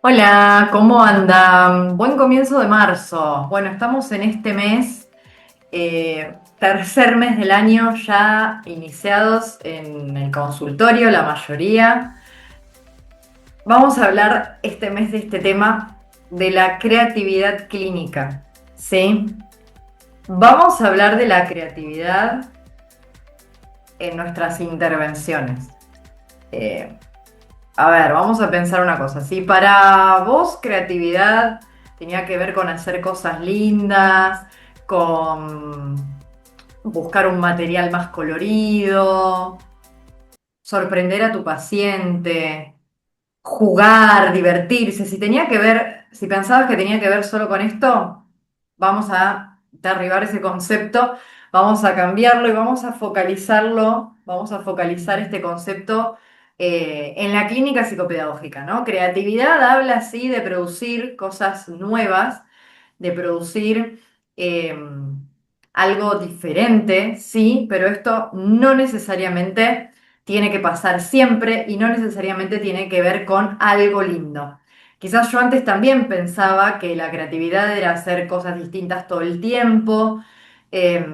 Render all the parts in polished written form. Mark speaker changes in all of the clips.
Speaker 1: Hola, ¿cómo andan? Buen comienzo de marzo. Bueno, estamos en este mes, tercer mes del año, ya iniciados en el consultorio, la mayoría. Vamos a hablar este mes de este tema de la creatividad clínica, ¿sí? Vamos a hablar de la creatividad en nuestras intervenciones. Eh, A ver, vamos a pensar una cosa. Si para vos creatividad tenía que ver con hacer cosas lindas, con buscar un material más colorido, sorprender a tu paciente, jugar, divertirse, si tenía que ver, si pensabas que tenía que ver solo con esto, vamos a derribar ese concepto, vamos a cambiarlo y vamos a focalizar este concepto en la clínica psicopedagógica, ¿no? Creatividad habla así de producir cosas nuevas, de producir algo diferente, sí, pero esto no necesariamente tiene que pasar siempre y no necesariamente tiene que ver con algo lindo. Quizás yo antes también pensaba que la creatividad era hacer cosas distintas todo el tiempo, eh,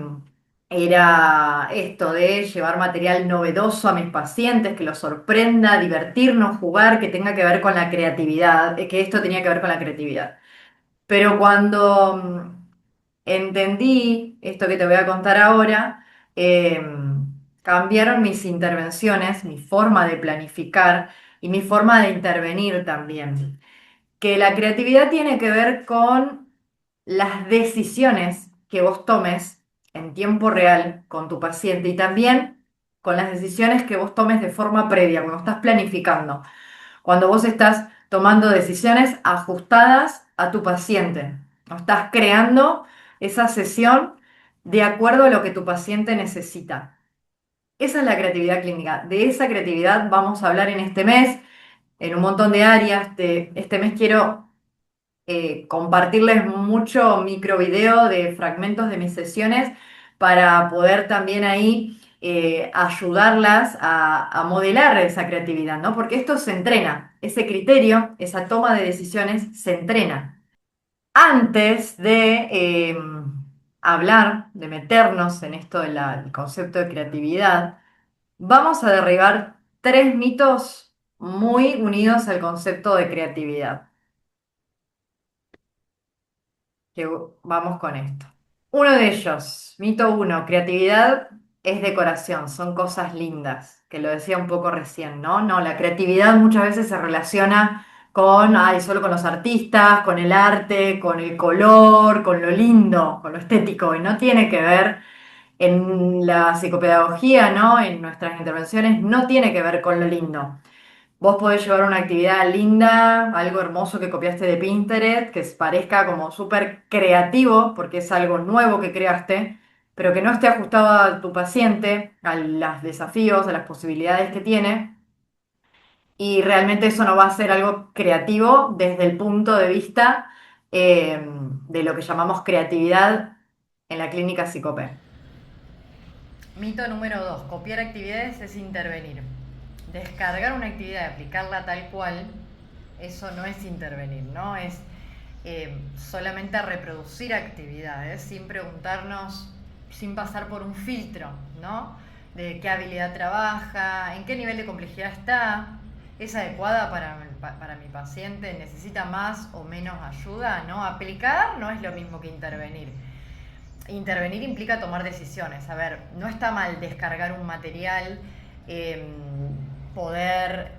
Speaker 1: era esto de llevar material novedoso a mis pacientes, que los sorprenda, divertirnos, jugar, que tenga que ver con la creatividad, que esto tenía que ver con la creatividad. Pero cuando entendí esto que te voy a contar ahora, eh, cambiaron mis intervenciones, mi forma de planificar y mi forma de intervenir también. Que la creatividad tiene que ver con las decisiones que vos tomes en tiempo real con tu paciente y también con las decisiones que vos tomes de forma previa, cuando estás planificando, cuando vos estás tomando decisiones ajustadas a tu paciente, no estás creando esa sesión de acuerdo a lo que tu paciente necesita. Esa es la creatividad clínica. De esa creatividad vamos a hablar en este mes, en un montón de áreas. Este mes quiero compartirles mucho microvideo de fragmentos de mis sesiones para poder también ahí ayudarlas a modelar esa creatividad, ¿no? Porque esto se entrena, ese criterio, esa toma de decisiones se entrena. Antes de hablar, de meternos en esto del concepto de creatividad, vamos a derribar tres mitos muy unidos al concepto de creatividad. Que vamos con esto. Uno de ellos, mito uno, creatividad es decoración, son cosas lindas, que lo decía un poco recién, ¿no? No, la creatividad muchas veces se relaciona con, ay, solo con los artistas, con el arte, con el color, con lo lindo, con lo estético, y no tiene que ver en la psicopedagogía, ¿no? En nuestras intervenciones, no tiene que ver con lo lindo. Vos podés llevar una actividad linda, algo hermoso que copiaste de Pinterest, que parezca como súper creativo, porque es algo nuevo que creaste, pero que no esté ajustado a tu paciente, a los desafíos, a las posibilidades que tiene, y realmente eso no va a ser algo creativo desde el punto de vista de lo que llamamos creatividad en la clínica psicopé. Mito número 2. Copiar actividades es intervenir. Descargar una actividad y aplicarla tal cual, eso no es intervenir, ¿no? Es solamente reproducir actividades sin preguntarnos, sin pasar por un filtro, ¿no? De qué habilidad trabaja, en qué nivel de complejidad está, es adecuada para mi paciente, necesita más o menos ayuda, ¿no? Aplicar no es lo mismo que intervenir. Intervenir implica tomar decisiones. A ver, no está mal descargar un material, eh, poder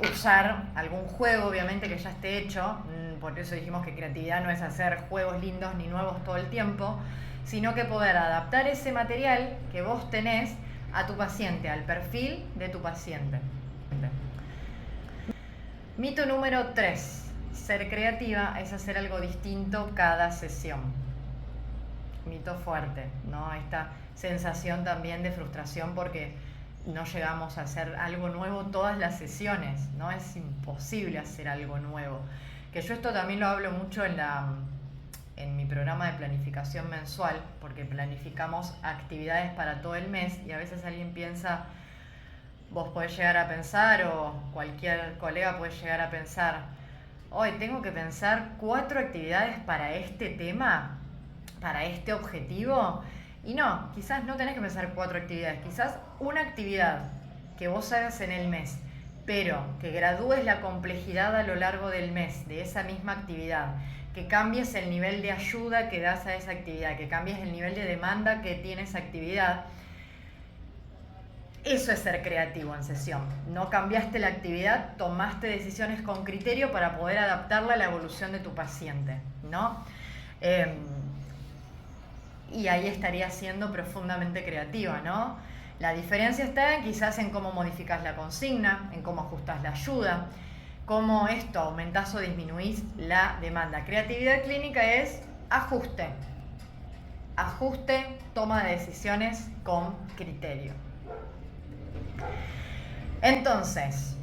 Speaker 1: usar algún juego, obviamente, que ya esté hecho. Por eso dijimos que creatividad no es hacer juegos lindos ni nuevos todo el tiempo, sino que poder adaptar ese material que vos tenés a tu paciente, al perfil de tu paciente. Mito número 3. Ser creativa es hacer algo distinto cada sesión. Mito fuerte, ¿no? Esta sensación también de frustración porque no llegamos a hacer algo nuevo todas las sesiones, ¿no? Es imposible hacer algo nuevo. Que yo esto también lo hablo mucho en mi programa de planificación mensual, porque planificamos actividades para todo el mes y a veces alguien piensa, Vos podés llegar a pensar, o cualquier colega puede llegar a pensar, hoy tengo que pensar 4 actividades para este tema, para este objetivo. Y no, quizás no tenés que pensar 4 actividades, quizás una actividad que vos hagas en el mes, pero que gradúes la complejidad a lo largo del mes de esa misma actividad, que cambies el nivel de ayuda que das a esa actividad, que cambies el nivel de demanda que tiene esa actividad. Eso es ser creativo en sesión. No cambiaste la actividad, tomaste decisiones con criterio para poder adaptarla a la evolución de tu paciente, ¿no? Y ahí estaría siendo profundamente creativa, ¿no? La diferencia está quizás en cómo modificas la consigna, en cómo ajustas la ayuda, cómo esto aumentás o disminuís la demanda. Creatividad clínica es ajuste. Ajuste, toma de decisiones con criterio. Entonces,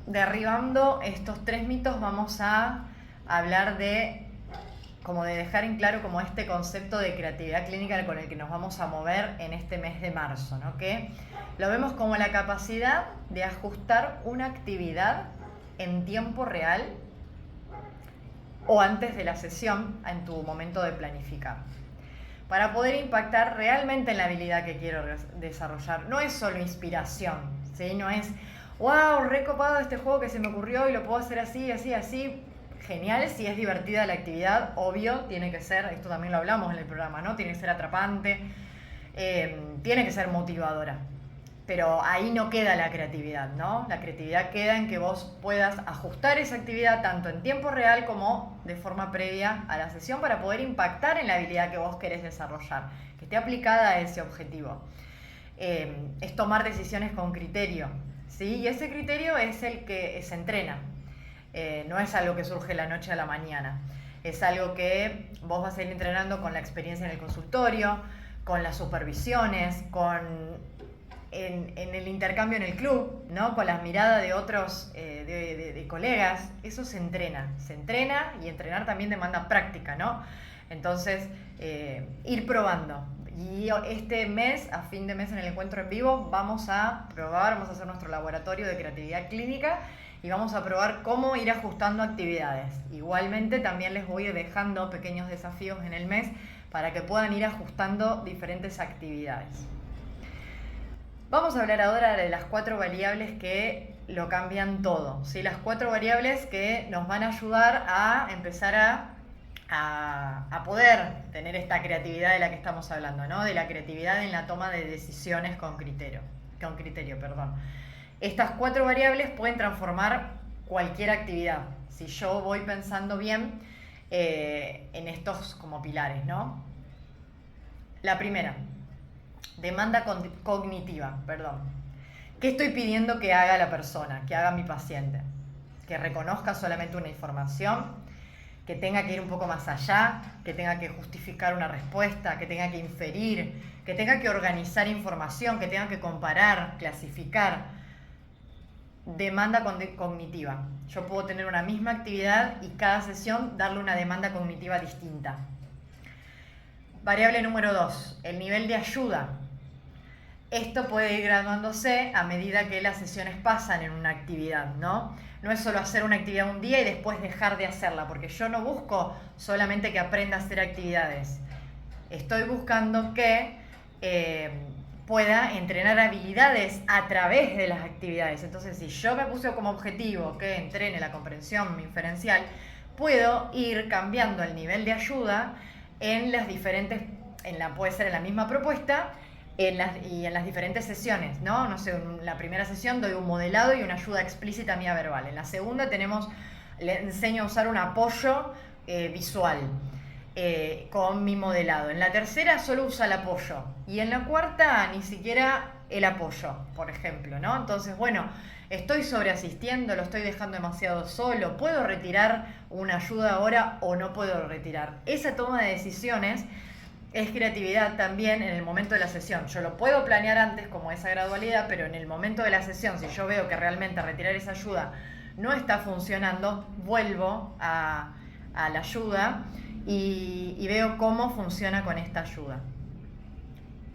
Speaker 1: derribando estos 3 mitos, vamos a hablar de dejar en claro como este concepto de creatividad clínica con el que nos vamos a mover en este mes de marzo, ¿no? Que lo vemos como la capacidad de ajustar una actividad en tiempo real o antes de la sesión en tu momento de planificar, para poder impactar realmente en la habilidad que quiero desarrollar. No es solo inspiración, ¿sí? No es, wow, recopado este juego que se me ocurrió y lo puedo hacer así, así, así. Genial, si es divertida la actividad, obvio, tiene que ser, esto también lo hablamos en el programa, ¿no? Tiene que ser atrapante, tiene que ser motivadora. Pero ahí no queda la creatividad, ¿no? La creatividad queda en que vos puedas ajustar esa actividad tanto en tiempo real como de forma previa a la sesión para poder impactar en la habilidad que vos querés desarrollar, que esté aplicada a ese objetivo. Es tomar decisiones con criterio, ¿sí? Y ese criterio es el que se entrena. No es algo que surge de la noche a la mañana. Es algo que vos vas a ir entrenando con la experiencia en el consultorio, con las supervisiones, en el intercambio en el club, ¿no? Con las miradas de otros de colegas. Eso se entrena y entrenar también demanda práctica, ¿no? Entonces, ir probando. Y este mes, a fin de mes en el encuentro en vivo, vamos a probar, vamos a hacer nuestro laboratorio de creatividad clínica y vamos a probar cómo ir ajustando actividades. Igualmente también les voy dejando pequeños desafíos en el mes para que puedan ir ajustando diferentes actividades. Vamos a hablar ahora de las 4 variables que lo cambian todo, ¿sí? Las 4 variables que nos van a ayudar a empezar a poder tener esta creatividad de la que estamos hablando, ¿no? De la creatividad en la toma de decisiones con criterio. Estas 4 variables pueden transformar cualquier actividad, si yo voy pensando bien en estos como pilares, ¿no? La primera, demanda cognitiva, ¿Qué estoy pidiendo que haga la persona, que haga mi paciente? Que reconozca solamente una información, que tenga que ir un poco más allá, que tenga que justificar una respuesta, que tenga que inferir, que tenga que organizar información, que tenga que comparar, clasificar. Demanda cognitiva. Yo puedo tener una misma actividad y cada sesión darle una demanda cognitiva distinta. Variable número 2, el nivel de ayuda. Esto puede ir graduándose a medida que las sesiones pasan en una actividad, ¿no? No es solo hacer una actividad un día y después dejar de hacerla, porque yo no busco solamente que aprenda a hacer actividades. Estoy buscando que pueda entrenar habilidades a través de las actividades. Entonces, si yo me puse como objetivo que entrene la comprensión inferencial, puedo ir cambiando el nivel de ayuda en las diferentes, puede ser en la misma propuesta, y en las diferentes sesiones, ¿no? No sé, en la primera sesión doy un modelado y una ayuda explícita mía verbal. En la segunda le enseño a usar un apoyo visual con mi modelado. En la tercera solo usa el apoyo. Y en la cuarta ni siquiera el apoyo, por ejemplo, ¿no? Entonces, bueno, estoy sobreasistiendo, lo estoy dejando demasiado solo, ¿puedo retirar una ayuda ahora o no puedo retirar? Esa toma de decisiones es creatividad también en el momento de la sesión. Yo lo puedo planear antes como esa gradualidad, pero en el momento de la sesión, si yo veo que realmente retirar esa ayuda no está funcionando, vuelvo a la ayuda y veo cómo funciona con esta ayuda.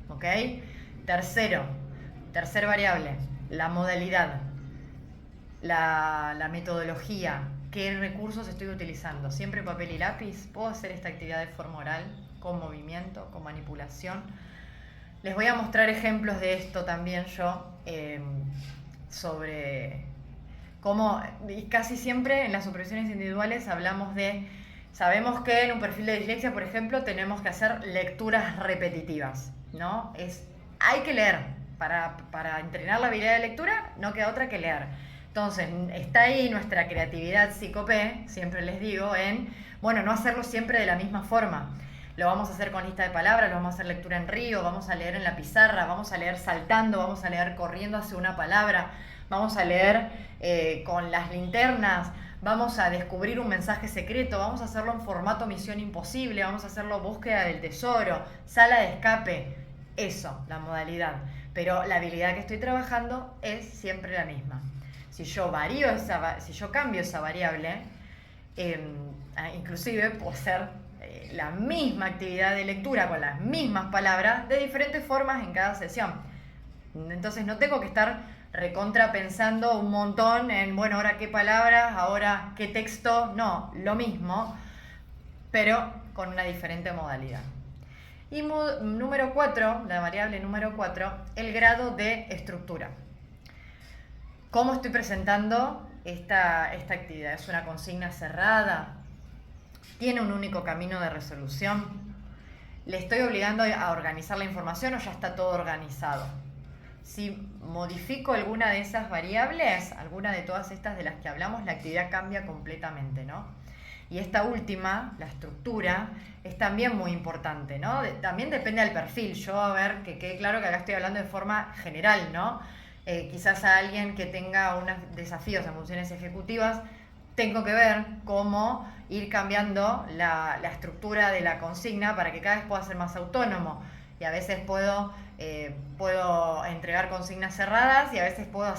Speaker 1: ¿Ok? Tercer variable, la modalidad, la metodología, qué recursos estoy utilizando. Siempre papel y lápiz. Puedo hacer esta actividad de forma oral, con movimiento, con manipulación. Les voy a mostrar ejemplos de esto también yo, sobre cómo, y casi siempre en las supervisiones individuales hablamos de, sabemos que en un perfil de dislexia, por ejemplo, tenemos que hacer lecturas repetitivas, ¿no? Hay que leer, para entrenar la habilidad de lectura no queda otra que leer. Entonces, está ahí nuestra creatividad psicopé, siempre les digo, en, bueno, no hacerlo siempre de la misma forma. Lo vamos a hacer con lista de palabras, lo vamos a hacer lectura en río, vamos a leer en la pizarra, vamos a leer saltando, vamos a leer corriendo hacia una palabra, vamos a leer con las linternas, vamos a descubrir un mensaje secreto, vamos a hacerlo en formato misión imposible, vamos a hacerlo búsqueda del tesoro, sala de escape, eso, la modalidad. Pero la habilidad que estoy trabajando es siempre la misma. Si yo cambio esa variable, inclusive puedo hacer la misma actividad de lectura con las mismas palabras de diferentes formas en cada sesión. Entonces no tengo que estar recontra pensando un montón en, bueno, ahora qué palabras, ahora qué texto. No, lo mismo, pero con una diferente modalidad. Y número 4, la variable número 4, el grado de estructura. ¿Cómo estoy presentando esta actividad? ¿Es una consigna cerrada? ¿Tiene un único camino de resolución? ¿Le estoy obligando a organizar la información o ya está todo organizado? Si modifico alguna de esas variables, alguna de todas estas de las que hablamos, la actividad cambia completamente, ¿no? Y esta última, la estructura, es también muy importante, ¿no? También depende del perfil. Yo, a ver, que quede claro que acá estoy hablando de forma general, ¿no? Quizás a alguien que tenga unos desafíos en funciones ejecutivas, tengo que ver cómo ir cambiando la estructura de la consigna para que cada vez pueda ser más autónomo. Y a veces puedo entregar consignas cerradas y a veces puedo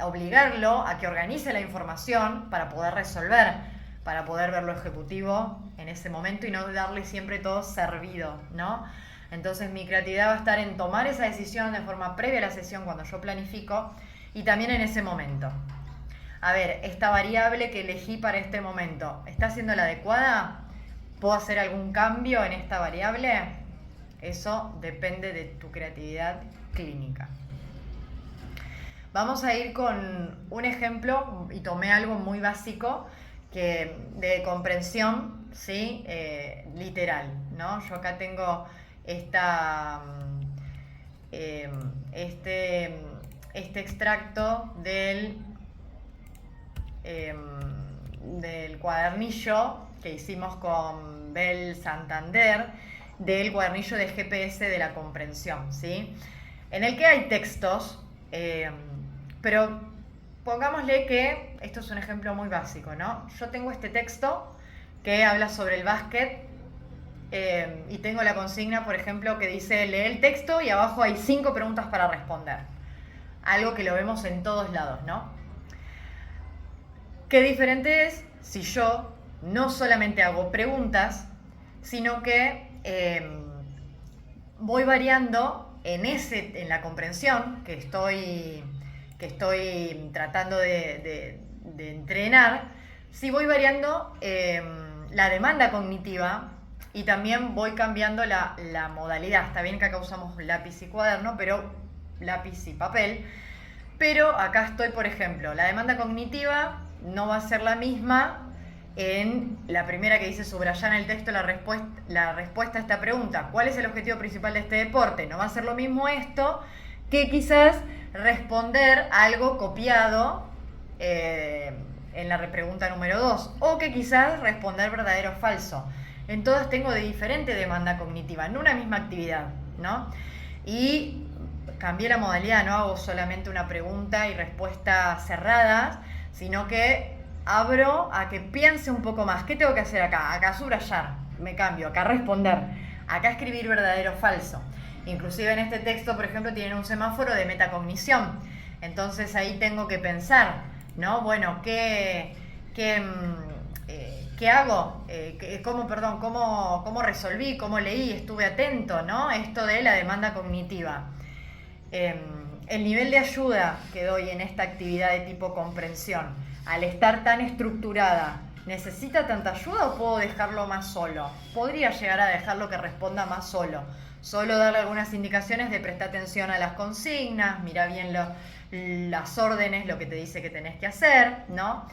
Speaker 1: obligarlo a que organice la información para poder resolver, para poder ver lo ejecutivo en ese momento y no darle siempre todo servido, ¿no? Entonces mi creatividad va a estar en tomar esa decisión de forma previa a la sesión cuando yo planifico y también en ese momento. A ver, esta variable que elegí para este momento, ¿está siendo la adecuada? ¿Puedo hacer algún cambio en esta variable? Eso depende de tu creatividad clínica. Vamos a ir con un ejemplo, y tomé algo muy básico de comprensión, ¿sí? Literal, ¿no? Yo acá tengo este extracto del cuadernillo que hicimos con Bell Santander, del cuadernillo de GPS de la comprensión, ¿sí? En el que hay textos, pero pongámosle que esto es un ejemplo muy básico, ¿no? Yo tengo este texto que habla sobre el básquet y tengo la consigna, por ejemplo, que dice lee el texto y abajo hay 5 preguntas para responder. Algo que lo vemos en todos lados, ¿no? Qué diferente es si yo no solamente hago preguntas, sino que voy variando en la comprensión que estoy tratando de entrenar, si voy variando la demanda cognitiva y también voy cambiando la modalidad. Está bien que acá usamos lápiz y cuaderno, pero lápiz y papel, pero acá estoy, por ejemplo, la demanda cognitiva no va a ser la misma en la primera que dice subrayar en el texto la respuesta a esta pregunta. ¿Cuál es el objetivo principal de este deporte? No va a ser lo mismo esto que quizás responder algo copiado en la pregunta número 2 o que quizás responder verdadero o falso. En todas tengo de diferente demanda cognitiva, en una misma actividad, ¿no? Y cambié la modalidad, no hago solamente una pregunta y respuesta cerradas, sino que abro a que piense un poco más. ¿Qué tengo que hacer acá? Acá subrayar, me cambio. Acá responder. Acá escribir verdadero o falso. Inclusive en este texto, por ejemplo, tienen un semáforo de metacognición. Entonces ahí tengo que pensar, ¿no? Bueno, ¿qué hago? ¿Cómo resolví? ¿Cómo leí? Estuve atento, ¿no? Esto de la demanda cognitiva. el nivel de ayuda que doy en esta actividad de tipo comprensión, al estar tan estructurada, ¿necesita tanta ayuda o puedo dejarlo más solo? Podría llegar a dejarlo que responda más solo. Solo darle algunas indicaciones de prestar atención a las consignas, mira bien las órdenes, lo que te dice que tenés que hacer, ¿no?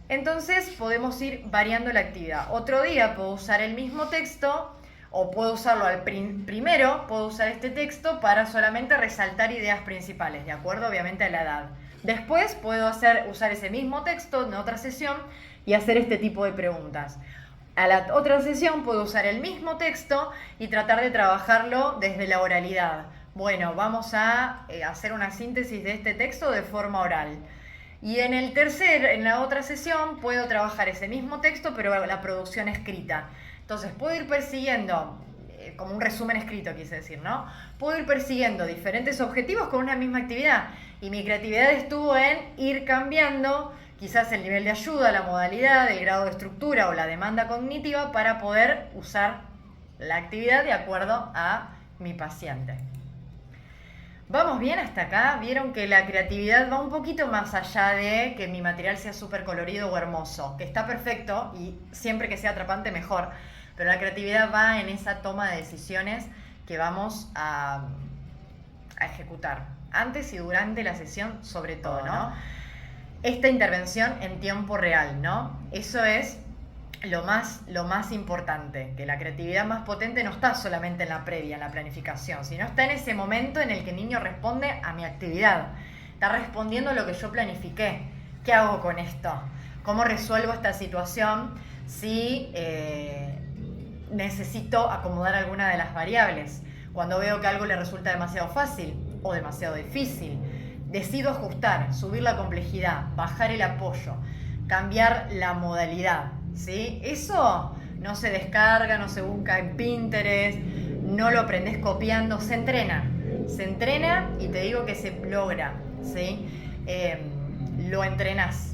Speaker 1: Entonces podemos ir variando la actividad. Otro día puedo usar el mismo texto o puedo usarlo primero, puedo usar este texto para solamente resaltar ideas principales, de acuerdo obviamente a la edad. Después puedo usar ese mismo texto en otra sesión y hacer este tipo de preguntas. A la otra sesión puedo usar el mismo texto y tratar de trabajarlo desde la oralidad. Bueno, vamos a hacer una síntesis de este texto de forma oral. Y en la otra sesión, puedo trabajar ese mismo texto, pero la producción escrita. Entonces, puedo ir persiguiendo, como un resumen escrito, quise decir, ¿no? Puedo ir persiguiendo diferentes objetivos con una misma actividad. Y mi creatividad estuvo en ir cambiando quizás el nivel de ayuda, la modalidad, el grado de estructura o la demanda cognitiva para poder usar la actividad de acuerdo a mi paciente. ¿Vamos bien hasta acá? Vieron que la creatividad va un poquito más allá de que mi material sea súper colorido o hermoso, que está perfecto y siempre que sea atrapante mejor, pero la creatividad va en esa toma de decisiones que vamos a ejecutar, antes y durante la sesión sobre todo, ¿no? Esta intervención en tiempo real, ¿no? Eso es lo más importante, que la creatividad más potente no está solamente en la previa, en la planificación, sino está en ese momento en el que el niño responde a mi actividad, está respondiendo a lo que yo planifiqué. ¿Qué hago con esto? ¿Cómo resuelvo esta situación si necesito acomodar alguna de las variables? Cuando veo que algo le resulta demasiado fácil o demasiado difícil, decido ajustar, subir la complejidad, bajar el apoyo, cambiar la modalidad, ¿sí? Eso no se descarga, no se busca en Pinterest, no lo aprendes copiando, se entrena y te digo que se logra, ¿sí? Lo entrenás.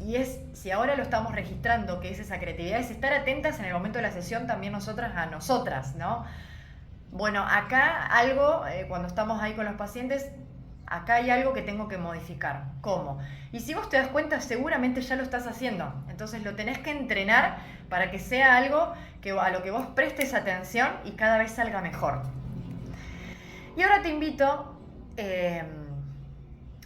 Speaker 1: Y si ahora lo estamos registrando, que es esa creatividad, es estar atentas en el momento de la sesión también nosotras a nosotras, ¿no? Bueno, acá algo, cuando estamos ahí con los pacientes, acá hay algo que tengo que modificar. ¿Cómo? Y si vos te das cuenta, seguramente ya lo estás haciendo. Entonces lo tenés que entrenar para que sea algo a lo que vos prestes atención y cada vez salga mejor. Y ahora te invito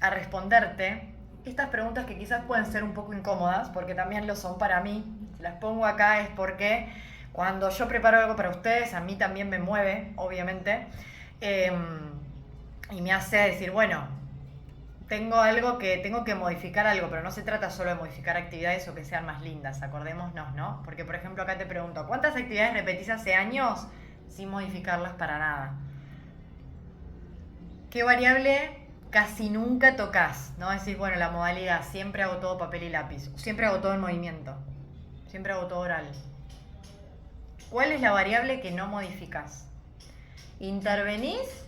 Speaker 1: a responderte estas preguntas que quizás pueden ser un poco incómodas, porque también lo son para mí. Las pongo acá es porque cuando yo preparo algo para ustedes, a mí también me mueve, obviamente. Y me hace decir, bueno, tengo que modificar algo, pero no se trata solo de modificar actividades o que sean más lindas, acordémonos, ¿no? Porque, por ejemplo, acá te pregunto, ¿cuántas actividades repetís hace años sin modificarlas para nada? ¿Qué variable casi nunca tocas? ¿No? Decís, bueno, la modalidad, siempre hago todo papel y lápiz, siempre hago todo en movimiento, siempre hago todo oral. ¿Cuál es la variable que no modificas? ¿Intervenís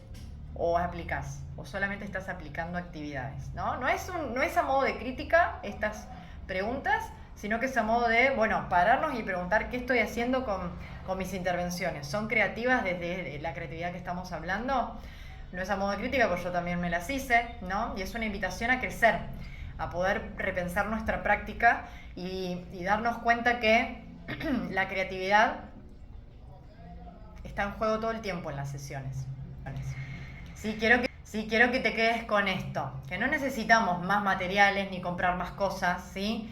Speaker 1: o aplicás? ¿O solamente estás aplicando actividades? No es a modo de crítica estas preguntas, sino que es a modo de, bueno, pararnos y preguntar qué estoy haciendo con mis intervenciones. ¿Son creativas desde la creatividad que estamos hablando? No es a modo de crítica, porque yo también me las hice, ¿no? Y es una invitación a crecer, a poder repensar nuestra práctica y darnos cuenta que la creatividad está en juego todo el tiempo en las sesiones. Sí, quiero que te quedes con esto, que no necesitamos más materiales ni comprar más cosas, ¿sí?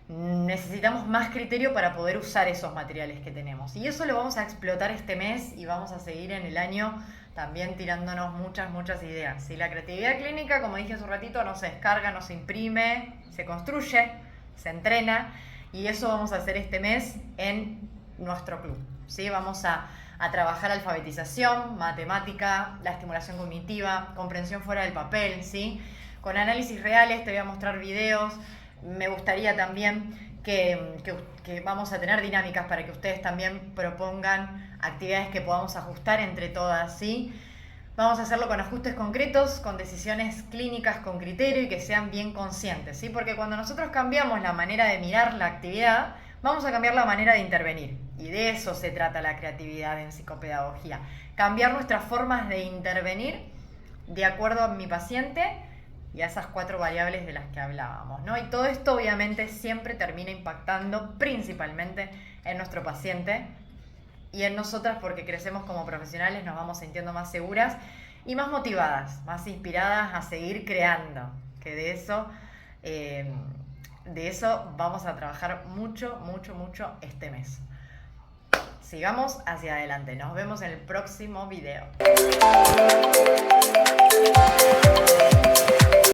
Speaker 1: Necesitamos más criterio para poder usar esos materiales que tenemos. Y eso lo vamos a explotar este mes y vamos a seguir en el año también tirándonos muchas ideas. ¿Sí? La creatividad clínica, como dije hace un ratito, no se descarga, no se imprime, se construye, se entrena y eso vamos a hacer este mes en nuestro club. ¿Sí? Vamos a trabajar alfabetización, matemática, la estimulación cognitiva, comprensión fuera del papel, ¿sí? Con análisis reales te voy a mostrar videos. Me gustaría también que vamos a tener dinámicas para que ustedes también propongan actividades que podamos ajustar entre todas, ¿sí? Vamos a hacerlo con ajustes concretos, con decisiones clínicas con criterio y que sean bien conscientes, ¿sí? Porque cuando nosotros cambiamos la manera de mirar la actividad, vamos a cambiar la manera de intervenir. Y de eso se trata la creatividad en psicopedagogía. Cambiar nuestras formas de intervenir de acuerdo a mi paciente y a esas 4 variables de las que hablábamos, ¿no? Y todo esto obviamente siempre termina impactando principalmente en nuestro paciente y en nosotras, porque crecemos como profesionales, nos vamos sintiendo más seguras y más motivadas, más inspiradas a seguir creando, que eh, de eso vamos a trabajar mucho, mucho, mucho este mes. Sigamos hacia adelante. Nos vemos en el próximo video.